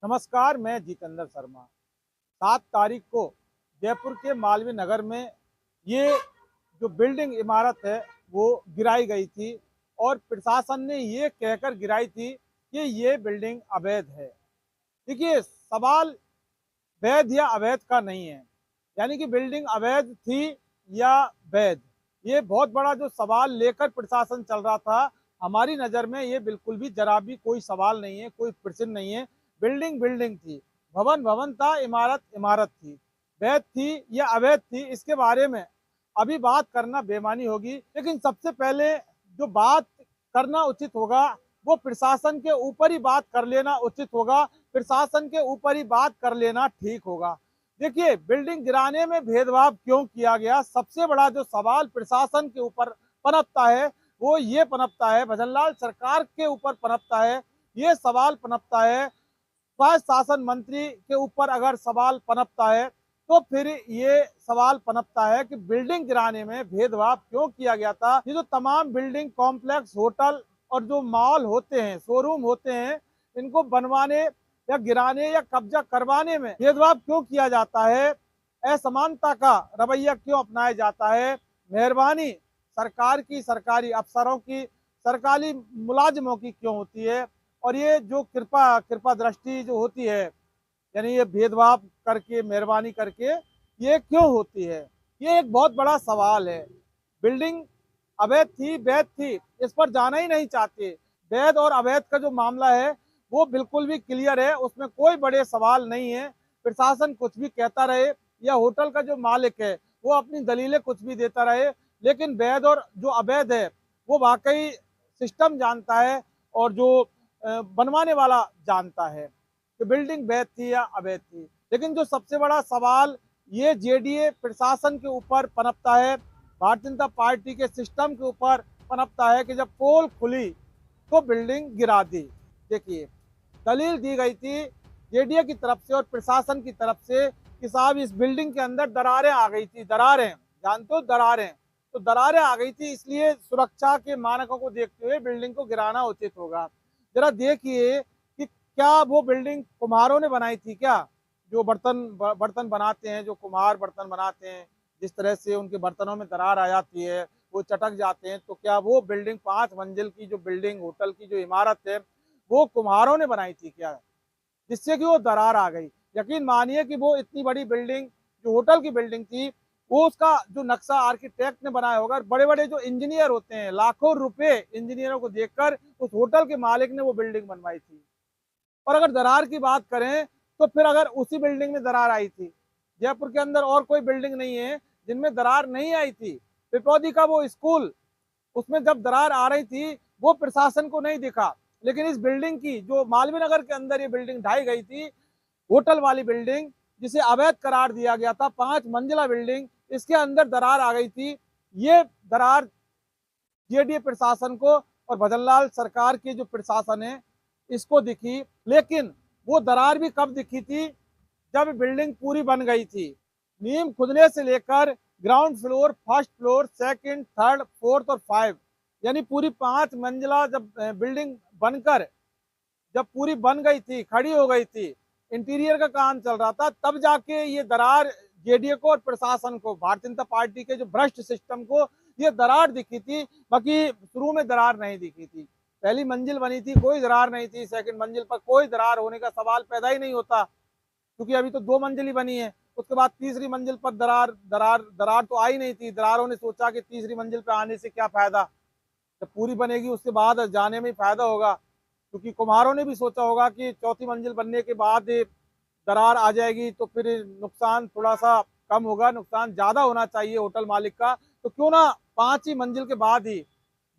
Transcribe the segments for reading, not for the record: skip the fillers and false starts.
नमस्कार, मैं जितेंद्र शर्मा। 7 तारीख को जयपुर के मालवीय नगर में ये जो बिल्डिंग इमारत है वो गिराई गई थी और प्रशासन ने ये कहकर गिराई थी कि ये बिल्डिंग अवैध है। देखिए, सवाल वैध या अवैध का नहीं है, यानी कि बिल्डिंग अवैध थी या वैध, ये बहुत बड़ा जो सवाल लेकर प्रशासन चल रहा था, हमारी नज़र में ये बिल्कुल भी जरा भी कोई सवाल नहीं है, कोई प्रश्न नहीं है। बिल्डिंग बिल्डिंग थी, भवन भवन था, इमारत इमारत थी। वैध थी या अवैध थी, इसके बारे में अभी बात करना बेईमानी होगी। लेकिन सबसे पहले जो बात करना उचित होगा वो प्रशासन के ऊपर ही बात कर लेना उचित होगा, प्रशासन के ऊपर ही बात कर लेना ठीक होगा। देखिए, बिल्डिंग गिराने में भेदभाव क्यों किया गया, सबसे बड़ा जो सवाल प्रशासन के ऊपर पनपता है वो ये पनपता है, भजनलाल सरकार के ऊपर पनपता है, ये सवाल पनपता है। स्वायत्त शासन मंत्री के ऊपर अगर सवाल पनपता है तो फिर ये सवाल पनपता है कि बिल्डिंग गिराने में भेदभाव क्यों किया गया था। ये जो तमाम बिल्डिंग कॉम्प्लेक्स, होटल और जो मॉल होते हैं, शोरूम होते हैं, इनको बनवाने या गिराने या कब्जा करवाने में भेदभाव क्यों किया जाता है, असमानता का रवैया क्यों अपनाया जाता है। मेहरबानी सरकार की, सरकारी अफसरों की, सरकारी मुलाजिमों की क्यों होती है, और ये जो कृपा कृपा दृष्टि जो होती है, यानी ये भेदभाव करके, मेहरबानी करके ये क्यों होती है, ये एक बहुत बड़ा सवाल है। बिल्डिंग अवैध थी, वैध थी, इस पर जाना ही नहीं चाहते। वैध और अवैध का जो मामला है वो बिल्कुल भी क्लियर है, उसमें कोई बड़े सवाल नहीं है। प्रशासन कुछ भी कहता रहे या होटल का जो मालिक है वो अपनी दलीलें कुछ भी देता रहे, लेकिन वैध और जो अवैध है वो वाकई सिस्टम जानता है और जो बनवाने वाला जानता है कि बिल्डिंग वैध थी या अवैध थी। लेकिन जो सबसे बड़ा सवाल ये जेडीए प्रशासन के ऊपर पनपता है, भारतीय जनता पार्टी के सिस्टम के ऊपर पनपता है कि जब पोल खुली तो बिल्डिंग गिरा दी। देखिए, दलील दी गई थी जेडीए की तरफ से और प्रशासन की तरफ से कि साहब इस बिल्डिंग के अंदर दरारें आ गई थी। दरारें जानते हो, दरारें तो दरारें आ गई थी, इसलिए सुरक्षा के मानकों को देखते हुए बिल्डिंग को गिराना उचित होगा। जरा देखिए कि क्या वो बिल्डिंग कुम्हारों ने बनाई थी क्या? जो बर्तन बनाते हैं, जो कुम्हार बर्तन बनाते हैं, जिस तरह से उनके बर्तनों में दरार आ जाती है, वो चटक जाते हैं, तो क्या वो बिल्डिंग 5 मंजिल की जो बिल्डिंग, होटल की जो इमारत है, वो कुम्हारों ने बनाई थी क्या, जिससे कि वो दरार आ गई? यकीन मानिए कि वो इतनी बड़ी बिल्डिंग जो होटल की बिल्डिंग थी, वो उसका जो नक्शा आर्किटेक्ट ने बनाया होगा, बड़े बड़े जो इंजीनियर होते हैं, लाखों रुपए इंजीनियरों को देखकर उस होटल के मालिक ने वो बिल्डिंग बनवाई थी। और अगर दरार की बात करें तो फिर अगर उसी बिल्डिंग में दरार आई थी, जयपुर के अंदर और कोई बिल्डिंग नहीं है जिनमें दरार नहीं आई थी। पिपौदी का वो स्कूल, उसमें जब दरार आ रही थी वो प्रशासन को नहीं दिखा, लेकिन इस बिल्डिंग की जो मालवीय नगर के अंदर ये बिल्डिंग ढाई गई थी, होटल वाली बिल्डिंग जिसे अवैध करार दिया गया था, 5 मंजिला बिल्डिंग, इसके अंदर दरार आ गई थी। ये दरार जेडीए प्रशासन को और भजनलाल सरकार की जो प्रशासन है इसको दिखी, लेकिन वो दरार भी कब दिखी थी? जब बिल्डिंग पूरी बन गई थी। नींव खुदने से लेकर ground floor, first floor, second, third, fourth और 5, यानी पूरी 5 मंजिला जब बिल्डिंग बनकर जब पूरी बन गई थी, खड़ी हो गई थी, इंटीरियर का काम चल रहा था, तब जाके ये दरार जेडीए को और प्रशासन को, भारतीय जनता पार्टी के जो भ्रष्ट सिस्टम को ये दरार दिखी थी। बाकी शुरू में दरार नहीं दिखी थी। पहली मंजिल बनी थी, कोई दरार नहीं थी, सेकंड मंजिल पर कोई दरार होने का सवाल पैदा ही नहीं होता, क्योंकि अभी तो 2 मंजिल ही बनी है। उसके बाद तीसरी मंजिल पर दरार दरार दरार तो आई नहीं थी। दरारों ने सोचा कि तीसरी मंजिल पर आने से क्या फायदा, जब पूरी बनेगी उसके बाद जाने में फायदा होगा, क्योंकि कुम्हारों ने भी सोचा होगा कि चौथी मंजिल बनने के बाद दरार आ जाएगी तो फिर नुकसान थोड़ा सा कम होगा, नुकसान ज्यादा होना चाहिए होटल मालिक का, तो क्यों ना 5 ही मंजिल के बाद ही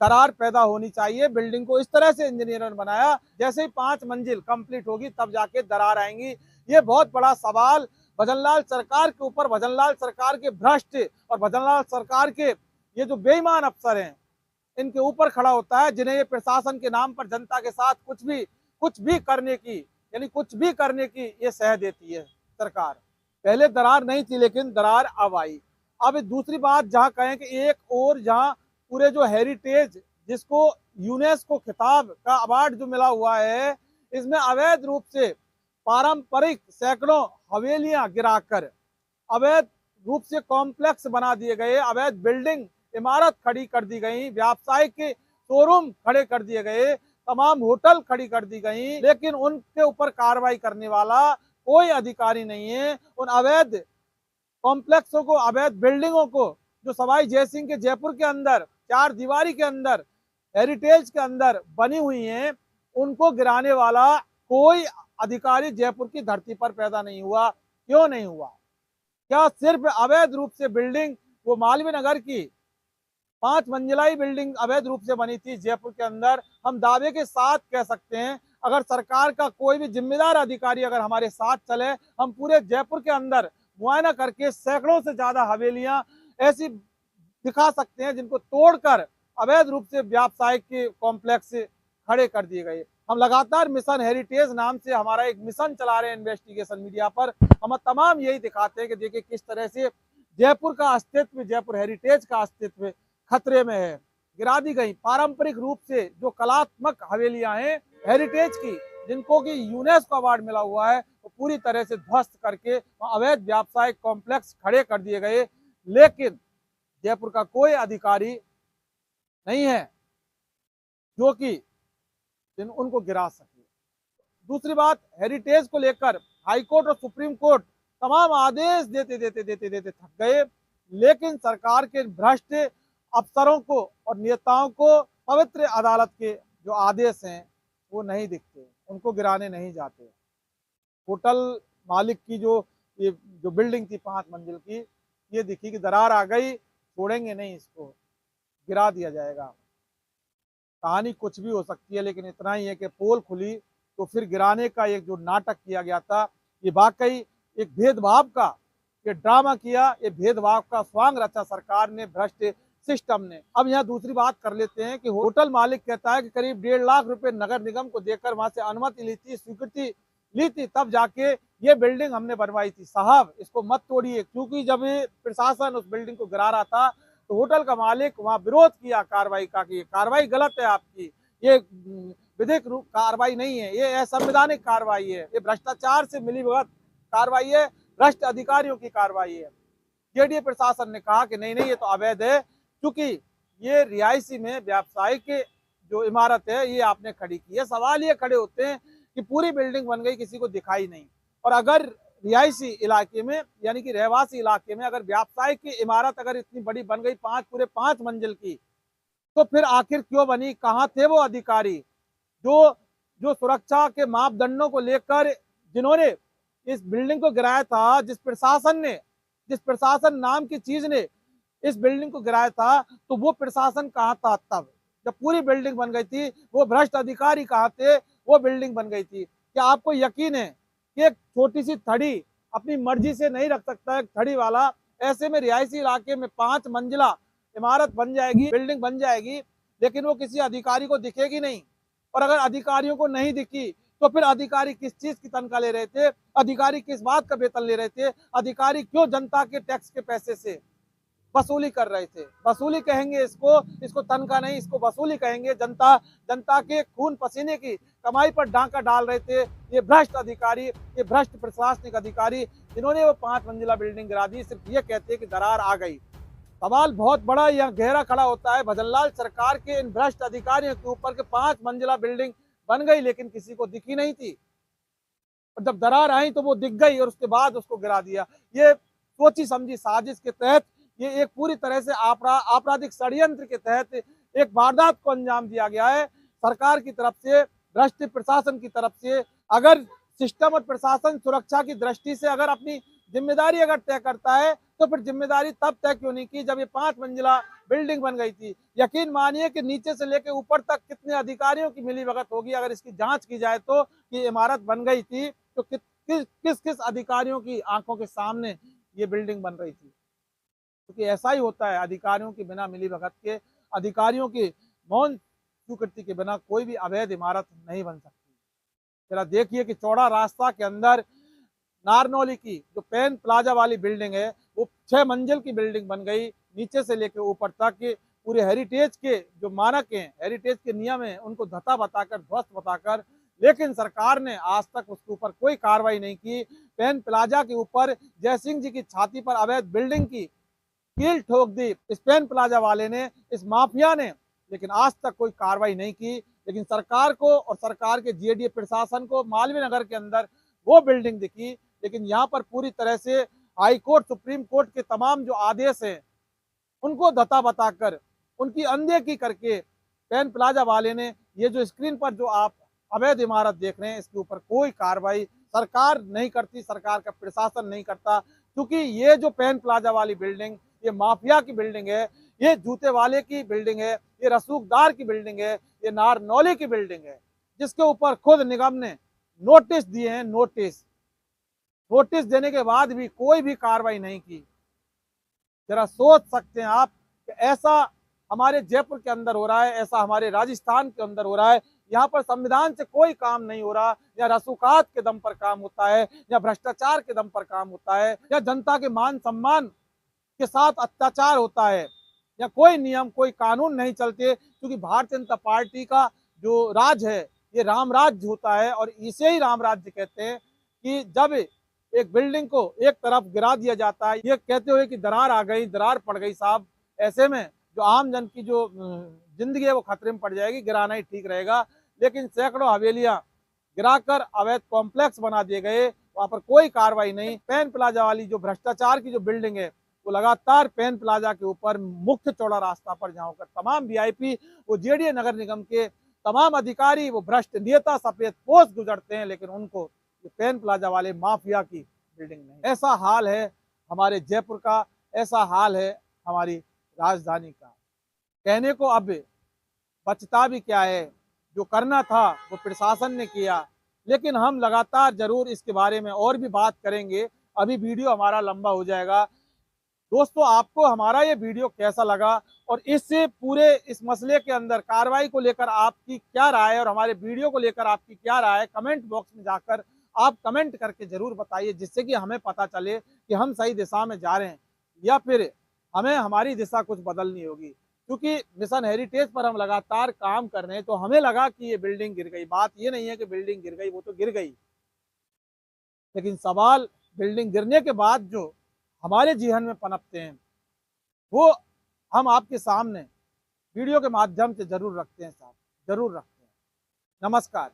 दरार पैदा होनी चाहिए। बिल्डिंग को इस तरह से इंजीनियरों ने बनाया, जैसे ही 5 मंजिल कंप्लीट होगी तब जाके दरार आएंगी। ये बहुत बड़ा सवाल भजनलाल सरकार के ऊपर, भजनलाल सरकार के भ्रष्ट और भजनलाल सरकार के ये जो बेईमान अफसर हैं इनके ऊपर खड़ा होता है, जिन्हें ये प्रशासन के नाम पर जनता के साथ कुछ भी करने की, यानी कुछ भी करने की ये सह देती है सरकार। पहले दरार नहीं थी, लेकिन दरार अब आई। अब दूसरी बात जहां कहें कि एक और जहां पूरे जो हेरिटेज, जिसको यूनेस्को खिताब का अवार्ड जो मिला हुआ है, इसमें अवैध रूप से पारंपरिक सैकड़ों हवेलियां गिराकर अवैध रूप से कॉम्प्लेक्स बना दिए गए, अवैध बिल्डिंग इमारत खड़ी कर दी गई, व्यावसायिक शोरूम खड़े कर दिए गए, तमाम होटल खड़ी कर दी गई, लेकिन उनके ऊपर कार्रवाई करने वाला कोई अधिकारी नहीं है। उन अवैध कॉम्प्लेक्सों को, अवैध बिल्डिंगों को जो सवाई जयसिंह के जयपुर के अंदर चार दीवारी के अंदर हेरिटेज के अंदर बनी हुई हैं, उनको गिराने वाला कोई अधिकारी जयपुर की धरती पर पैदा नहीं हुआ। क्यों नहीं हुआ? क्या सिर्फ अवैध रूप से बिल्डिंग, वो मालवीय नगर की 5 मंजिलाई बिल्डिंग अवैध रूप से बनी थी जयपुर के अंदर? हम दावे के साथ कह सकते हैं, अगर सरकार का कोई भी जिम्मेदार अधिकारी अगर हमारे साथ चले, हम पूरे जयपुर के अंदर मुआयना करके सैकड़ों से ज्यादा हवेलियां ऐसी दिखा सकते हैं जिनको तोड़कर अवैध रूप से व्यावसायिक के कॉम्प्लेक्स खड़े कर दिए गए। हम लगातार मिशन हेरिटेज नाम से हमारा एक मिशन चला रहे हैं इन्वेस्टिगेशन मीडिया पर। हम तमाम यही दिखाते हैं कि देखिए किस तरह से जयपुर का अस्तित्व, जयपुर हेरिटेज का अस्तित्व खतरे में है। गिरा दी गई पारंपरिक रूप से जो कलात्मक हवेलियां हैं हेरिटेज की, जिनको कि यूनेस्को अवार्ड मिला हुआ है, वो पूरी तरह से ध्वस्त करके अवैध व्यावसायिक कॉम्प्लेक्स खड़े कर दिए गए। लेकिन जयपुर का कोई अधिकारी नहीं है जो कि उनको गिरा सके। दूसरी बात, हेरिटेज को लेकर हाईकोर्ट और सुप्रीम कोर्ट तमाम आदेश देते थक गए, लेकिन सरकार के भ्रष्ट अफसरों को और नेताओं को पवित्र अदालत के जो आदेश हैं वो नहीं दिखते, उनको गिराने नहीं जाते। होटल मालिक की ये जो बिल्डिंग थी 5 मंजिल की, ये दिखी कि दरार आ गई, छोड़ेंगे नहीं, इसको गिरा दिया जाएगा। कहानी कुछ भी हो सकती है, लेकिन इतना ही है कि पोल खुली तो फिर गिराने का एक जो नाटक किया गया था, ये वाकई एक भेदभाव का ये ड्रामा किया, ये भेदभाव का स्वांग रचा सरकार ने, भ्रष्ट सिस्टम ने। अब यहाँ दूसरी बात कर लेते हैं कि होटल मालिक कहता है कि करीब 1.5 लाख रुपए नगर निगम को देकर वहां से अनुमति ली थी, स्वीकृति ली थी, तब जाके ये बिल्डिंग हमने बनवाई थी। साहब, इसको मत तोड़िए, क्योंकि जब प्रशासन उस बिल्डिंग को गिरा रहा था तो होटल का मालिक वहां विरोध किया कार्रवाई का कि कार्रवाई गलत है आपकी, ये विधिक रूप कार्रवाई नहीं है, ये असंवैधानिक कार्रवाई है, ये भ्रष्टाचार से मिलीभगत कार्रवाई है, भ्रष्ट अधिकारियों की कार्रवाई है। जेडीए प्रशासन ने कहा कि नहीं नहीं, ये तो अवैध है, क्योंकि ये रिहायशी में व्यावसायिक जो इमारत है ये आपने खड़ी की है। सवाल ये खड़े होते हैं कि पूरी बिल्डिंग बन गई, किसी को दिखाई नहीं, और अगर रिहायशी इलाके में यानी कि रहवासी इलाके में अगर व्यावसायिक की इमारत अगर इतनी बड़ी बन गई, पूरे 5 मंजिल की, तो फिर आखिर क्यों बनी? कहाँ थे वो अधिकारी जो सुरक्षा के मापदंडों को लेकर जिन्होंने इस बिल्डिंग को गिराया था, जिस प्रशासन नाम की चीज ने इस बिल्डिंग को गिराया था, तो वो प्रशासन कहाँ था तब जब पूरी बिल्डिंग बन गई थी? वो भ्रष्ट अधिकारी कहाँ थे? वो बिल्डिंग बन गई थी। क्या आपको यकीन है कि एक छोटी सी थड़ी अपनी मर्जी से नहीं रख सकता, एक थड़ी वाला? ऐसे में रिहायशी इलाके में 5 मंजिला इमारत बन जाएगी, बिल्डिंग बन जाएगी, लेकिन वो किसी अधिकारी को दिखेगी नहीं। और अगर अधिकारियों को नहीं दिखी तो फिर अधिकारी किस चीज की तनख्वाह ले रहे थे? अधिकारी किस बात का वेतन ले रहे थे? अधिकारी क्यों जनता के टैक्स के पैसे से वसूली कर रहे थे? वसूली कहेंगे इसको तनख्वाह नहीं, इसको वसूली कहेंगे। जनता के खून पसीने की कमाई पर डांका डाल रहे थे ये भ्रष्ट अधिकारी, ये भ्रष्ट प्रशासनिक अधिकारी, जिन्होंने वो 5 मंजिला बिल्डिंग गिरा दी, सिर्फ ये कहते हैं कि दरार आ गई। सवाल बहुत बड़ा यहाँ गहरा खड़ा होता है, भजनलाल सरकार के इन भ्रष्ट अधिकारियों के ऊपर के 5 मंजिला बिल्डिंग बन गई, लेकिन किसी को दिखी नहीं थी, और जब दरार आई तो वो दिख गई और उसके बाद उसको गिरा दिया। ये सोची समझी साजिश के तहत, ये एक पूरी तरह से आपराधिक षड्यंत्र के तहत एक वारदात को अंजाम दिया गया है सरकार की तरफ से, भ्रष्ट प्रशासन की तरफ से। अगर सिस्टम और प्रशासन सुरक्षा की दृष्टि से अगर अपनी जिम्मेदारी अगर तय करता है, तो फिर जिम्मेदारी तब तय क्यों नहीं की जब ये 5 मंजिला बिल्डिंग बन गई थी? यकीन मानिए कि नीचे से लेकर ऊपर तक कितने अधिकारियों की मिलीभगत होगी अगर इसकी जांच की जाए तो, कि इमारत बन गई थी तो किस अधिकारियों की आंखों के सामने ये बिल्डिंग बन रही थी? क्योंकि ऐसा ही होता है, अधिकारियों के बिना मिलीभगत के, अधिकारियों की मौन स्वीकृति के बिना कोई भी अवैध इमारत नहीं बन सकती। जरा देखिए कि चौड़ा रास्ता के अंदर नारनौली की जो पेन प्लाजा वाली बिल्डिंग है, वो 6 मंजिल की बिल्डिंग बन गई, नीचे से लेकर ऊपर तक पूरे हेरिटेज के जो मानक हैं, हेरिटेज के नियम हैं, उनको धता बताकर, ध्वस्त बताकर लेकिन सरकार ने आज तक उसके ऊपर कोई कार्रवाई नहीं की। पेन प्लाजा के ऊपर जयसिंह जी की छाती पर अवैध बिल्डिंग की कील ठोक दी इस पेन प्लाजा वाले ने, इस माफिया ने, लेकिन आज तक कोई कार्रवाई नहीं की। लेकिन सरकार को और सरकार के जेडीए प्रशासन को मालवीय नगर के अंदर वो बिल्डिंग दिखी, लेकिन यहाँ पर पूरी तरह से हाई कोर्ट, सुप्रीम कोर्ट के तमाम जो आदेश हैं उनको धता बताकर, उनकी अनदेखी करके पेन प्लाजा वाले ने ये जो स्क्रीन पर जो आप अवैध इमारत देख रहे हैं इसके ऊपर कोई कार्रवाई सरकार नहीं करती, सरकार का प्रशासन नहीं करता। क्योंकि ये जो पेन प्लाजा वाली बिल्डिंग ये माफिया की बिल्डिंग है, ये जूते वाले की बिल्डिंग है, ये रसूखदार की बिल्डिंग है, ये नारनौली की बिल्डिंग है, जिसके ऊपर खुद निगम ने नोटिस दिए हैं। नोटिस देने के बाद भी कोई भी कार्रवाई नहीं की। जरा सोच सकते हैं आप कि ऐसा हमारे जयपुर के अंदर हो रहा है, ऐसा हमारे राजस्थान के अंदर हो रहा है। यहाँ पर संविधान से कोई काम नहीं हो रहा, या रसूखात के दम पर काम होता है, या भ्रष्टाचार के दम पर काम होता है, या जनता के मान सम्मान के साथ अत्याचार होता है, या कोई नियम, कोई कानून नहीं चलते। क्योंकि भारतीय जनता पार्टी का जो राज है ये राम राज्य होता है, और इसे ही राम राज्य कहते हैं कि जब एक बिल्डिंग को एक तरफ गिरा दिया जाता है, ये कहते हुए कि दरार आ गई, दरार पड़ गई साहब, ऐसे में जो आम जन की जो जिंदगी है वो खतरे में पड़ जाएगी, गिराना ही ठीक रहेगा। लेकिन सैकड़ों हवेलियां गिराकर अवैध कॉम्प्लेक्स बना दिए गए, वहां पर कोई कार्रवाई नहीं। पेन प्लाजा वाली जो भ्रष्टाचार की जो बिल्डिंग है वो लगातार पेन प्लाजा के ऊपर मुख्य चौड़ा रास्ता पर जहाँ होकर तमाम वीआईपी, वो जेडीए नगर निगम के तमाम अधिकारी, वो भ्रष्ट नेता सफेद पोस्ट गुजरते हैं, लेकिन उनको ये पेन प्लाजा वाले माफिया की बिल्डिंग नहीं। ऐसा हाल है हमारे जयपुर का, ऐसा हाल है हमारी राजधानी का। कहने को अब बचता भी क्या है, जो करना था वो प्रशासन ने किया। लेकिन हम लगातार जरूर इसके बारे में और भी बात करेंगे, अभी वीडियो हमारा लंबा हो जाएगा। दोस्तों, आपको हमारा ये वीडियो कैसा लगा और इससे पूरे इस मसले के अंदर कार्रवाई को लेकर आपकी क्या राय है, और हमारे वीडियो को लेकर आपकी क्या राय है, कमेंट बॉक्स में जाकर आप कमेंट करके जरूर बताइए, जिससे कि हमें पता चले कि हम सही दिशा में जा रहे हैं या फिर हमें हमारी दिशा कुछ बदलनी होगी। क्योंकि मिशन हेरिटेज पर हम लगातार काम कर रहे हैं, तो हमें लगा कि ये बिल्डिंग गिर गई। बात ये नहीं है कि बिल्डिंग गिर गई, वो तो गिर गई, लेकिन सवाल बिल्डिंग गिरने के बाद जो हमारे जीवन में पनपते हैं वो हम आपके सामने वीडियो के माध्यम से जरूर रखते हैं साहब, जरूर रखते हैं। नमस्कार।